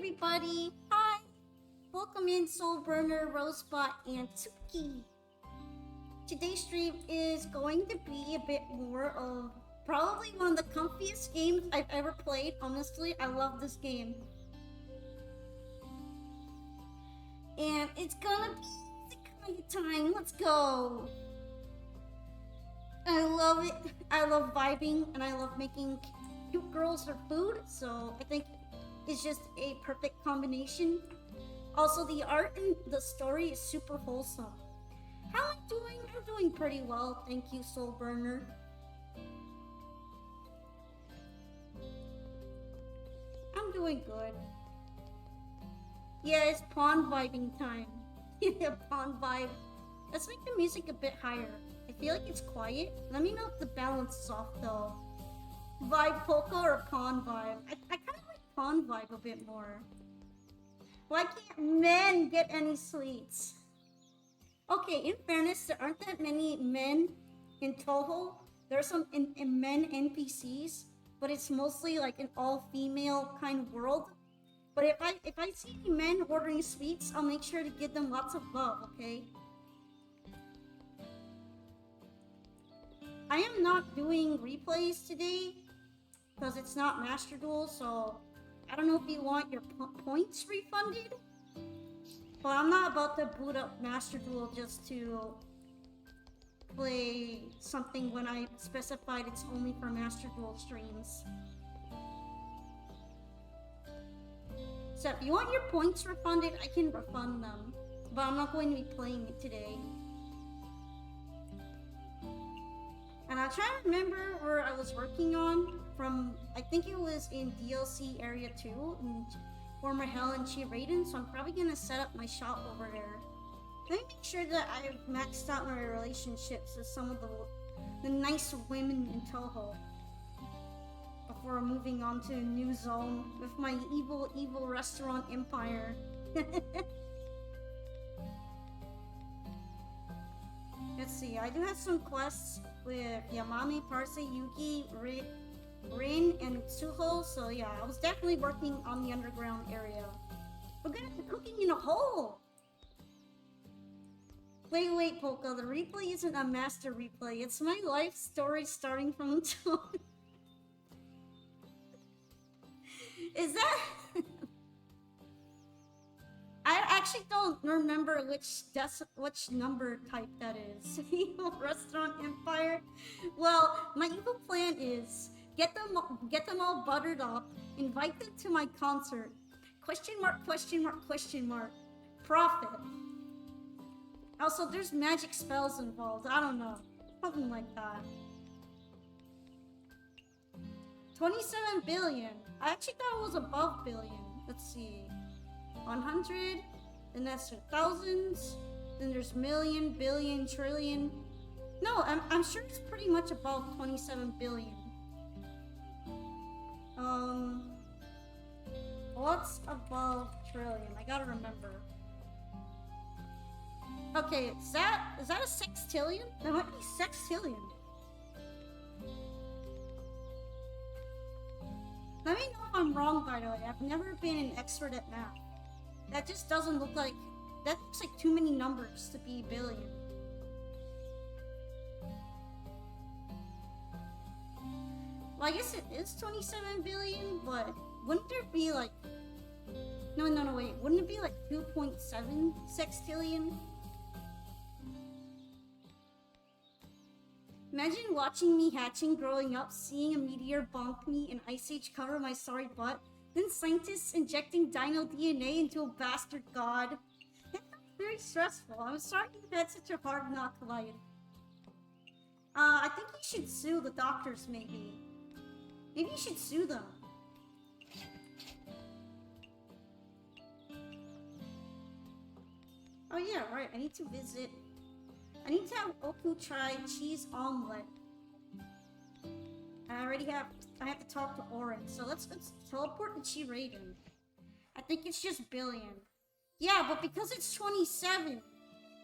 everybody! Hi! Welcome in Soul Burner, Rosebot, and Tsuki. Today's stream is going to be a bit more of probably one of the comfiest games I've ever played. Honestly, I love this game. And it's gonna be Izakaya time. Let's go! I love it. I love vibing and I love making cute girls their food, so I think it's just a perfect combination. Also, the art and the story is super wholesome. How am I doing? I'm doing pretty well, thank you, Soul Burner. I'm doing good. Yeah, it's pawn vibing time. Yeah, pawn vibe. Let's make the music a bit higher. I feel like it's quiet. Let me know if the balance is off though. Vibe polka or pawn vibe? I kind of like pawn vibe a bit more. Why can't men get any sweets? Okay, in fairness, there aren't that many men in Toho. There are some in men NPCs, but it's mostly like an all-female kind of world. But if I see men ordering sweets, I'll make sure to give them lots of love, okay? I am not doing replays today because it's not Master Duel, so I don't know if you want your points refunded, but I'm not about to boot up Master Duel just to play something when I specified it's only for Master Duel streams. So if you want your points refunded, I can refund them, but I'm not going to be playing it today. And I'll try to remember where I was working on from, I think it was in DLC Area 2 in former Hell and Chi Raiden, so I'm probably gonna set up my shop over there. Let me make sure that I've maxed out my relationships with some of the nice women in Toho before moving on to a new zone with my evil restaurant empire. Let's see, I do have some quests with Yamami, Parse, Yuki, Rin, and Tsuho, so yeah, I was definitely working on the underground area. We're gonna be cooking in a hole! Wait, Polka, the replay isn't a master replay, it's my life story starting from the tone. Is that... I actually don't remember which number type that is. Evil Restaurant Empire? Well, my evil plan is get them all buttered up, invite them to my concert. Question mark, question mark, question mark. Profit. Also, there's magic spells involved. I don't know. Something like that. 27 billion. I actually thought it was above billion. Let's see. 100, then that's thousands, then there's million, billion, trillion. No, I'm sure it's pretty much above 27 billion. What's above trillion? I gotta remember. Okay, is that a sextillion? That might be sextillion. Let me know if I'm wrong, by the way. I've never been an expert at math. That just doesn't look like... That looks like too many numbers to be billion. Well, I guess it is 27 billion, but wouldn't there be like... No, wait. Wouldn't it be like 2.7 sextillion? Imagine watching me hatching growing up, seeing a meteor bonk me, and Ice Age cover my sorry butt, then scientists injecting dino DNA into a bastard god. That's very stressful. I'm sorry you had such a hard knock life. I think you should sue the doctors, maybe. Maybe you should sue them. Oh yeah, right, I need to have Oku try cheese omelet. I have to talk to Oren, so let's teleport to Chi Raiden. I think it's just billion. Yeah, but because it's 27,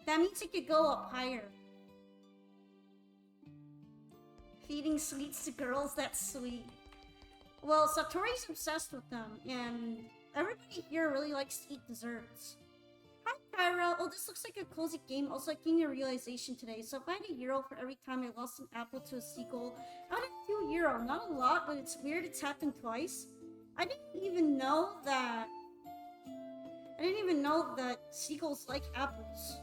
that means it could go up higher. Feeding sweets to girls, that's sweet. Well, Satori's obsessed with them, and Everybody here really likes to eat desserts. Hi, Kyra. Oh, this looks like a cozy game. Also, I came to a realization today. So if I had €1 for every time I lost an apple to a seagull, I would have €2. Not a lot, but it's weird it's happened twice. I didn't even know that... I didn't even know that seagulls like apples.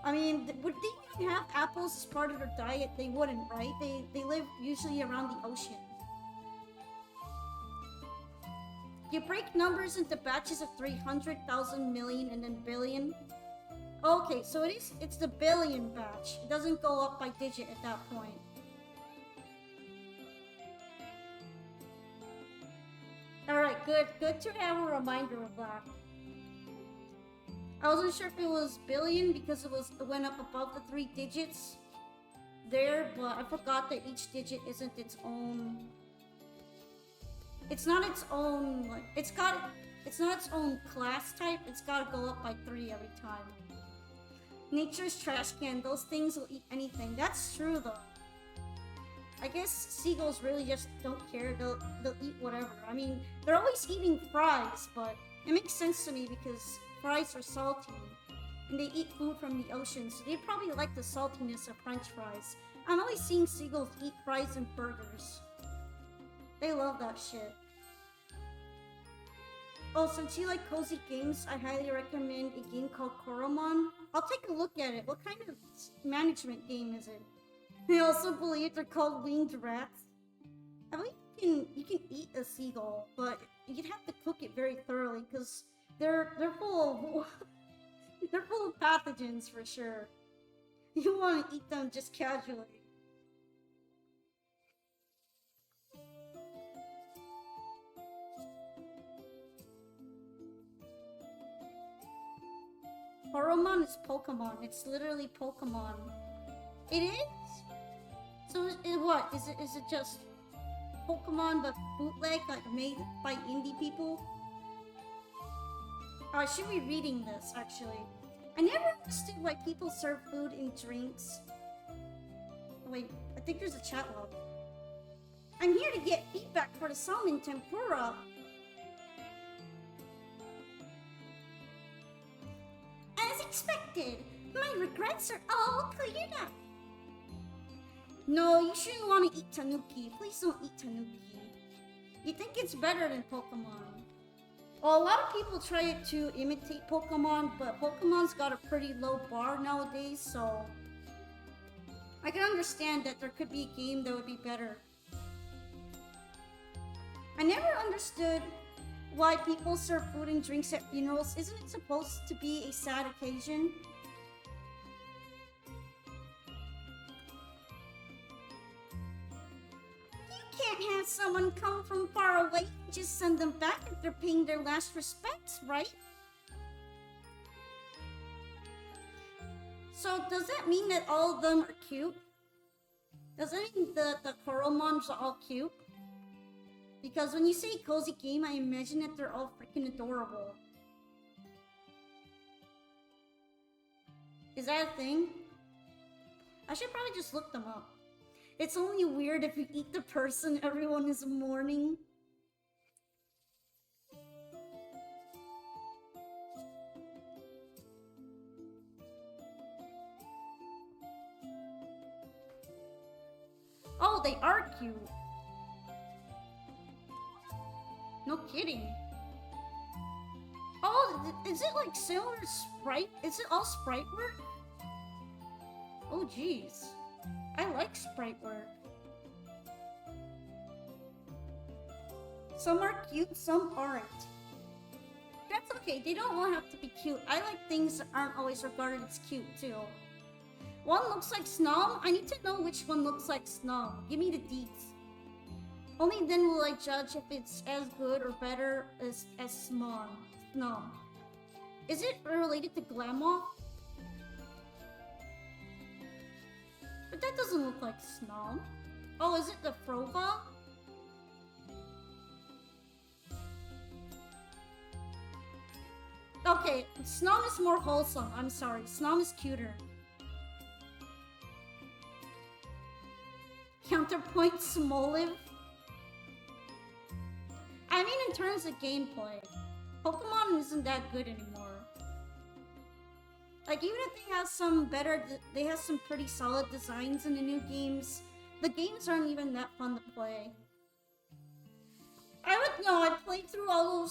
I mean, would they even have apples as part of their diet? They wouldn't, right? They live usually around the ocean. You break numbers into batches of 300,000, million, and then billion. Okay, so it's the billion batch. It doesn't go up by digit at that point. Alright, good to have a reminder of that. I wasn't sure if it was billion because it went up above the 3 digits there, but I forgot that each digit isn't its own. It's not its own, like, it's not its own class type. It's gotta go up by 3 every time. Nature's trash can. Those things will eat anything. That's true though. I guess seagulls really just don't care. They'll eat whatever. I mean, they're always eating fries, but it makes sense to me because fries are salty, and they eat food from the ocean, so they probably like the saltiness of French fries. I'm always seeing seagulls eat fries and burgers. They love that shit. Oh, since you like cozy games, I highly recommend a game called Koromon. I'll take a look at it. What kind of management game is it? I also believe they're called winged rats. I believe you can eat a seagull, but you'd have to cook it very thoroughly because they're full of they're full of pathogens for sure. You want to eat them just casually. Koromon is Pokemon. It's literally Pokemon. It is? So what? Is it just Pokemon but bootleg, like made by indie people? Oh, I should be reading this actually. I never understood why people serve food and drinks. Oh, wait, I think there's a chat log. I'm here to get feedback for the salmon tempura. As expected, my regrets are all cleared up. No, you shouldn't want to eat tanuki. Please don't eat tanuki. You think it's better than Pokemon. Well, a lot of people try to imitate Pokemon, but Pokemon's got a pretty low bar nowadays, so... I can understand that there could be a game that would be better. I never understood why people serve food and drinks at funerals. Isn't it supposed to be a sad occasion? You can't have someone come from far away and just send them back if they're paying their last respects, right? So does that mean that all of them are cute? Does that mean the Koromons are all cute? Because when you say cozy game, I imagine that they're all freaking adorable. Is that a thing? I should probably just look them up. It's only weird if you eat the person everyone is mourning. Oh, they are cute. No kidding. Oh, is it like similar to Sprite? Is it all Sprite work? Oh, jeez. I like Sprite work. Some are cute, some aren't. That's okay, they don't all have to be cute. I like things that aren't always regarded as cute, too. One looks like Snom? I need to know which one looks like Snom. Give me the deets. Only then will I judge if it's as good or better as Snom. Is it related to Glamoth? But that doesn't look like Snom. Oh, is it the Frova? Okay, Snom is more wholesome. I'm sorry. Snom is cuter. Counterpoint Smoliv. I mean, in terms of gameplay, Pokemon isn't that good anymore. Like, even if they have some pretty solid designs in the new games, the games aren't even that fun to play. I played through all of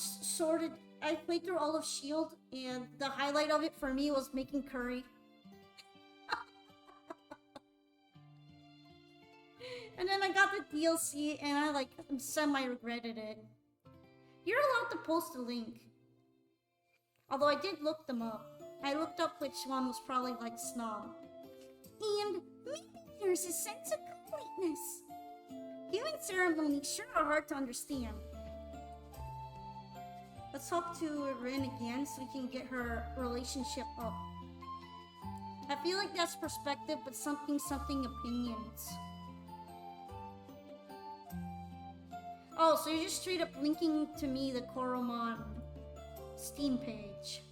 I played through all of Shield, and the highlight of it for me was making curry. And then I got the DLC, and I semi-regretted it. You're allowed to post a link. Although I did look them up. I looked up which one was probably like snob. And maybe there's a sense of completeness. Healing ceremonies sure are hard to understand. Let's talk to Rin again so we can get her relationship up. I feel like that's perspective, but something opinions. Oh, so you're just straight up linking to me the Koromon Steam page.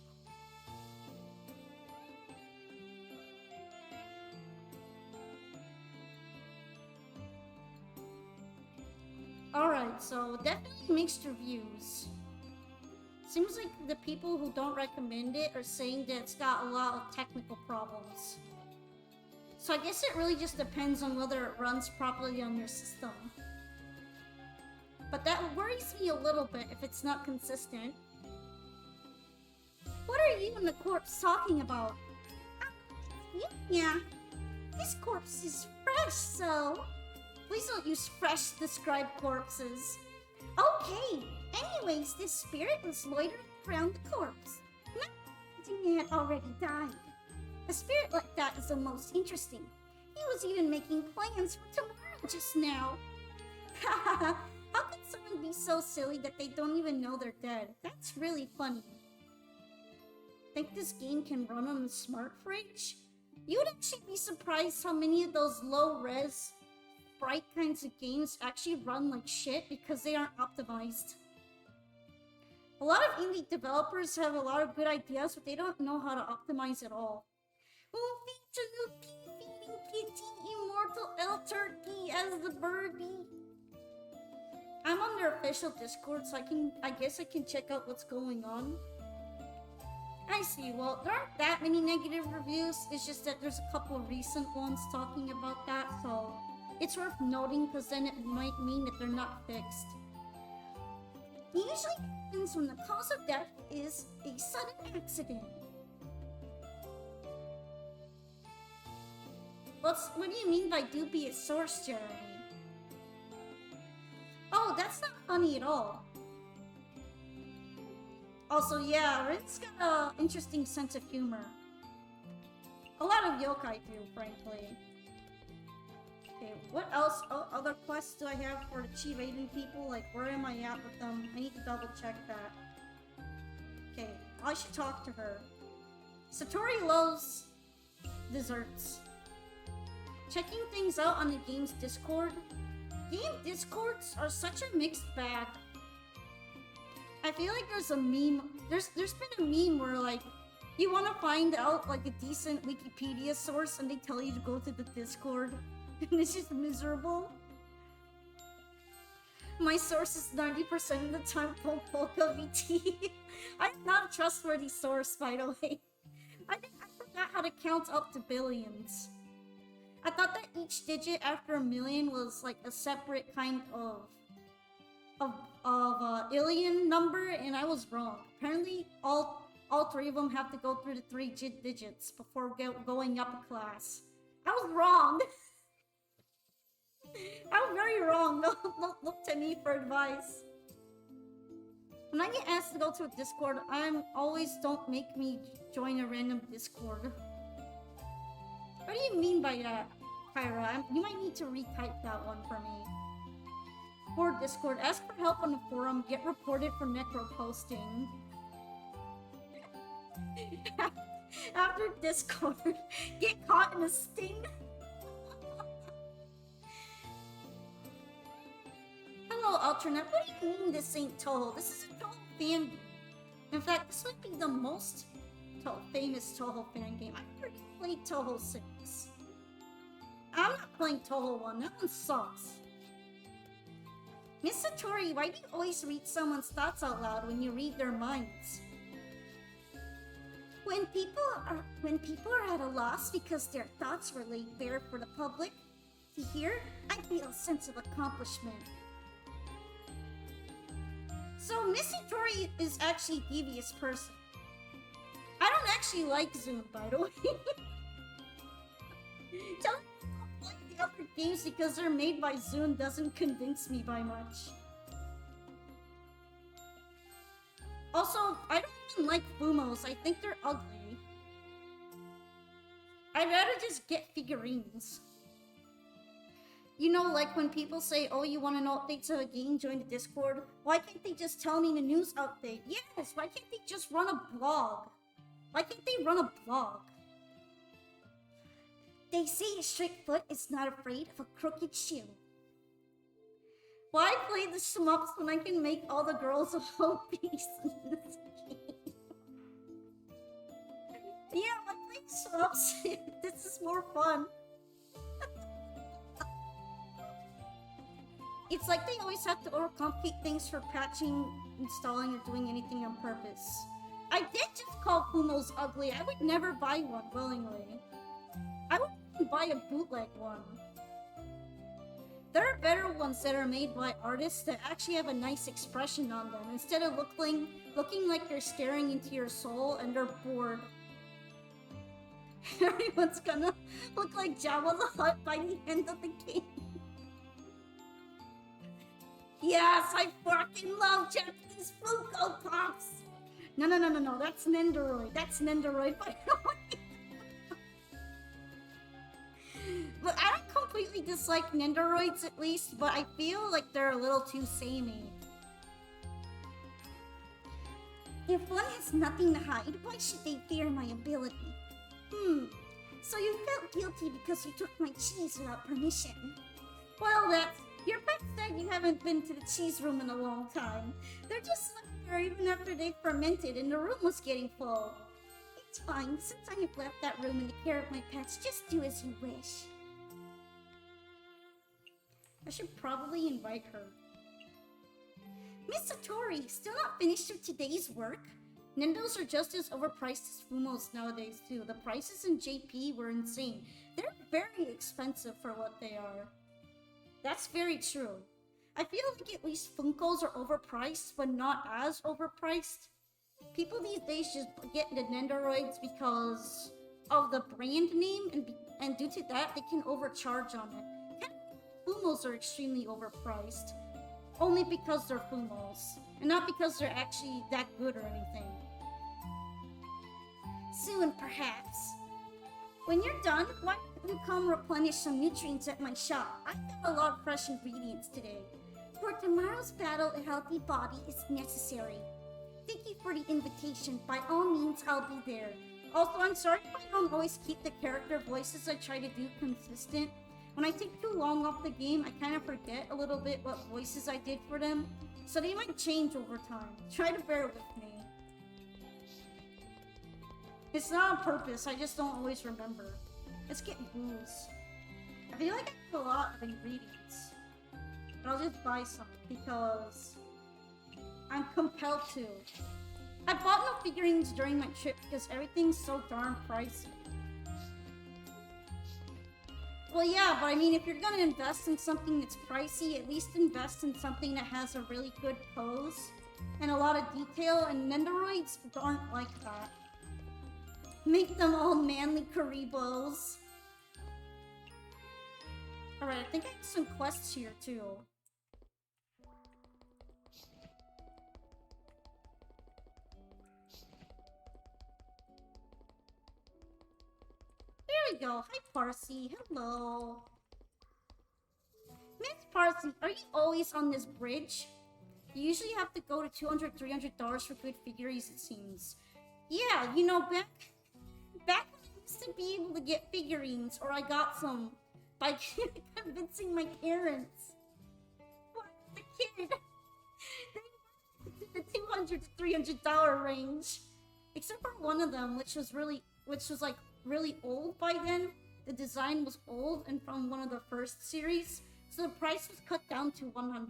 Alright, so definitely mixed reviews. Seems like the people who don't recommend it are saying that it's got a lot of technical problems. So I guess it really just depends on whether it runs properly on your system. But that worries me a little bit if it's not consistent. What are you and the corpse talking about? Yeah, this corpse is fresh, so... Please don't use fresh to describe corpses. Okay, anyways, this spirit was loitering around the corpse. Not thinking it had already died. A spirit like that is the most interesting. He was even making plans for tomorrow just now. Haha. How could someone be so silly that they don't even know they're dead? That's really funny. Think this game can run on a smart fridge? You would actually be surprised how many of those low-res, bright kinds of games actually run like shit because they aren't optimized. A lot of indie developers have a lot of good ideas, but they don't know how to optimize at all. Feeding Kitty, immortal El Turkey as the birdie. I'm on their official Discord, so I guess I can check out what's going on. I see. Well, there aren't that many negative reviews. It's just that there's a couple of recent ones talking about that, so it's worth noting because then it might mean that they're not fixed. It usually happens when the cause of death is a sudden accident. What do you mean by dubious source, Jeremy? Oh, that's not funny at all. Also, yeah, Rin's got an interesting sense of humor. A lot of yokai do, frankly. Okay, what else? Oh, other quests do I have for the Chief Aiden people? Like, where am I at with them? I need to double check that. Okay, I should talk to her. Satori loves desserts. Checking things out on the game's Discord. Game Discords are such a mixed bag. I feel like there's a meme. There's been a meme where like you want to find out like a decent Wikipedia source and they tell you to go to the Discord, and it's just miserable. My source is 90% of the time Polka VT. I'm not a trustworthy source, by the way. I forgot how to count up to billions. I thought that each digit after a million was like a separate kind of alien number, and I was wrong. Apparently, all three of them have to go through the 3 digits before going up a class. I was wrong. I'm very wrong. Don't look to me for advice. When I get asked to go to a Discord, don't make me join a random Discord. What do you mean by that, Kyra? You might need to retype that one for me. For Discord, ask for help on the forum, get reported for necro posting. After Discord, get caught in a sting. Hello, Alternate. What do you mean this ain't Toho? This is a Toho fan game. In fact, this might be the most famous Toho fan game. I've already played Toho 6. I'm not playing Toho 1. That one sucks. Miss Satori, why do you always read someone's thoughts out loud when you read their minds? When people are at a loss because their thoughts were laid bare for the public to hear, I feel a sense of accomplishment. So Miss Satori is actually a devious person. I don't actually like Zoom, by the way. Telling me I don't like the other games because they're made by Zoom doesn't convince me by much. Also, I don't even like Fumos. I think they're ugly. I'd rather just get figurines. You know, like when people say, oh, you want to know updates of a game, join the Discord. Why can't they just tell me the news update? Yes, why can't they just run a blog? Why can't they run a blog? They say a straight foot is not afraid of a crooked shoe. Why play the shmups when I can make all the girls a whole piece in this game? Yeah, why play shmups? This is more fun. It's like they always have to overcomplicate things for patching, installing, or doing anything on purpose. I did just call Fumos ugly. I would never buy one willingly. I wouldn't even buy a bootleg one. There are better ones that are made by artists that actually have a nice expression on them instead of looking like they're staring into your soul and they're bored. Everyone's gonna look like Jabba the Hutt by the end of the game. Yes, I fucking love Japanese Funko Pops! No, that's Nendoroid. That's Nendoroid, by the way. But I don't completely dislike Nendoroids at least, but I feel like they're a little too samey. If one has nothing to hide, why should they fear my ability? So you felt guilty because you took my cheese without permission. Well, that's... Your pet said you haven't been to the cheese room in a long time. They're just left there even after they fermented and the room was getting full. It's fine, since I have left that room in the care of my pets, just do as you wish. I should probably invite her. Miss Satori, still not finished with today's work? Nendos are just as overpriced as Fumos nowadays too. The prices in JP were insane. They're very expensive for what they are. That's very true. I feel like at least Funkos are overpriced, but not as overpriced. People these days just get the Nendoroids because of the brand name, and due to that, they can overcharge on it. Fumos are extremely overpriced, only because they're Fumos, and not because they're actually that good or anything. Soon, perhaps. When you're done, why don't you come replenish some nutrients at my shop? I've got a lot of fresh ingredients today. For tomorrow's battle, a healthy body is necessary. Thank you for the invitation. By all means, I'll be there. Also, I'm sorry if I don't always keep the character voices I try to do consistent. When I take too long off the game, I kind of forget a little bit what voices I did for them, so they might change over time. Try to bear with me. It's not on purpose, I just don't always remember. Let's get booze. I feel like I have a lot of ingredients. But I'll just buy some because I'm compelled to. I bought no figurines during my trip because everything's so darn pricey. Well, yeah, but I mean, if you're gonna invest in something that's pricey, at least invest in something that has a really good pose and a lot of detail, and Nendoroids aren't like that. Make them all manly Karibos. Alright, I think I have some quests here, too. There we go. Hi, Parsi. Hello. Miss Parsi, are you always on this bridge? You usually have to go to $200, $300 for good figurines, it seems. Yeah, you know, back when I used to be able to get figurines, or I got some by convincing my parents. When I was a kid, they were in the $200 to $300 range. Except for one of them, which was like really old by then. The design was old and from one of the first series, so the price was cut down to $100.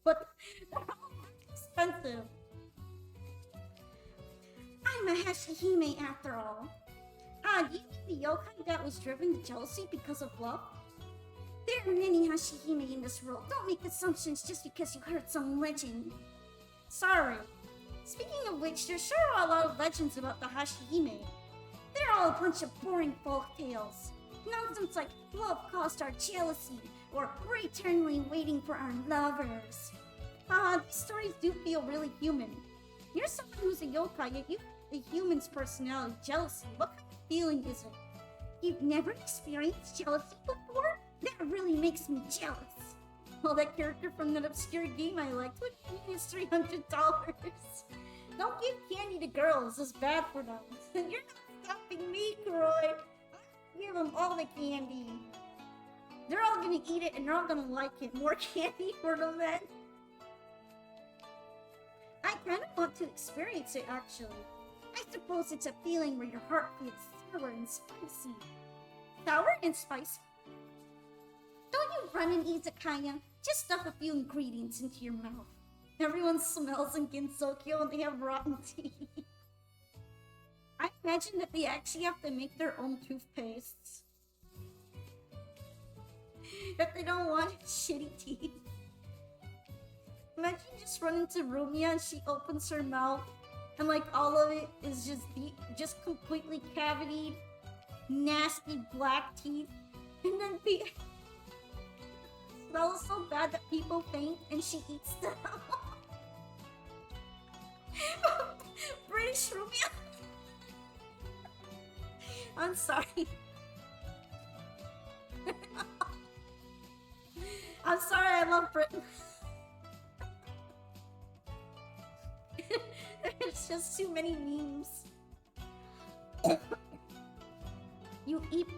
but they're all expensive. I'm a Hashihime after all. Do you mean the yokai that was driven to jealousy because of love? There are many Hashihime in this world. Don't make assumptions just because you heard some legend. Sorry. Speaking of which, there sure are a lot of legends about the Hashihime. They're all a bunch of boring folk tales. Nonsense like love caused our jealousy, or we're eternally waiting for our lovers. These stories do feel really human. You're someone who's a yokai, yet you have a human's personality, jealousy. What kind of feeling is it? You've never experienced jealousy before? That really makes me jealous. Well, that character from that obscure game I liked would give us $300. Don't give candy to girls, it's bad for them. You're not stopping me, Kuroi. I'll give them all the candy. They're all gonna eat it and they're all gonna like it. More candy for them then. I kinda want to experience it actually. I suppose it's a feeling where your heart feels sour and spicy. Sour and spicy? Don't you run an izakaya? Just stuff a few ingredients into your mouth. Everyone smells in Gensokyo and they have rotten teeth. I imagine that they actually have to make their own toothpastes. If they don't want shitty teeth. Imagine you just run into Rumia and she opens her mouth and like all of it is just deep, just completely cavitied, nasty black teeth. And then smells so bad that people faint and she eats them. British Rumia. I'm sorry. I'm sorry, I love Britain. There's just too many memes. You eat